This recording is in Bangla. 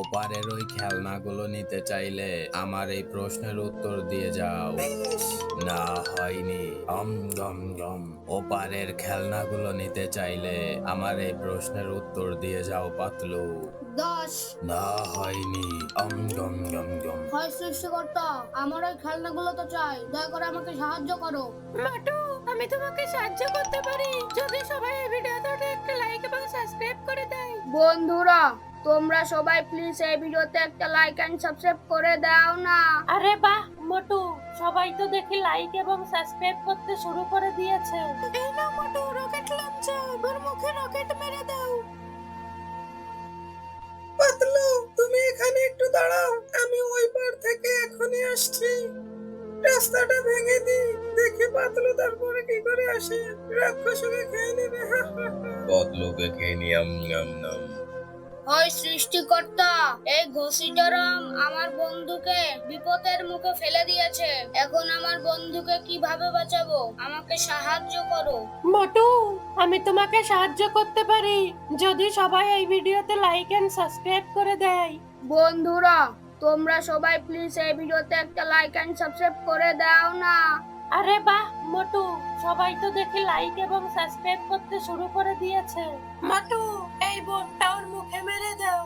ওপারের ওই খেলনাগুলো নিতে চাইলে আমার এই প্রশ্নের উত্তর দিয়ে যাও। না, হয়নি। গম গম। ওপারের খেলনাগুলো নিতে চাইলে আমার এই প্রশ্নের উত্তর দিয়ে যাও পাতলু। 10। না, হয়নি। গম গম গম। হয় সৃষ্টিকর্তা, আমার ওই খেলনাগুলো তো চাই, দয়া করে আমাকে সাহায্য করো। মাটু, আমি তোমাকে সাহায্য করতে পারি যদি সবাই এই ভিডিওটাতে একটা লাইক এবং সাবস্ক্রাইব করে দেয়। বন্ধুরা, তোমরা সবাই প্লিজ এই ভিডিওতে একটা লাইক এন্ড সাবস্ক্রাইব করে দাও না। আরে বাহ মোটু, সবাই তো দেখি লাইক এবং সাবস্ক্রাইব করতে শুরু করে দিয়েছে। এই নাও মোটু, রকেট লঞ্চার, এবার মুখে রকেট মেরে দাও। পাতলু, তুমি এখানে একটু দাঁড়াও, আমি ওই পার থেকে এখনই আসছি। রাস্তাটা ভেঙে দি, দেখি পাতলু তারপরে কি করে আসে। রাক্ষসকে খেয়ে নেবে। পাতলুকে খেয়ে নিয়াম নাম নাম। হয় সৃষ্টিকর্তা, এই ঘষিটারাম আমার বন্ধুকে বিপদের মুখে ফেলে দিয়েছে। এখন আমার বন্ধুকে কিভাবে বাঁচাবো? আমাকে সাহায্য করো। মোটু, আমি তোমাকে সাহায্য করতে পারি যদি সবাই এই ভিডিওতে লাইক এন্ড সাবস্ক্রাইব করে দেয়। বন্ধুরা, তোমরা সবাই প্লিজ এই ভিডিওতে একটা লাইক এন্ড সাবস্ক্রাইব করে দাও না। আরে বাহ মোটু, সবাই তো দেখি লাইক এবং সাবস্ক্রাইব করতে শুরু করে দিয়েছে। মোটু, এই বোনটা ওর মুখে মেরে দাও।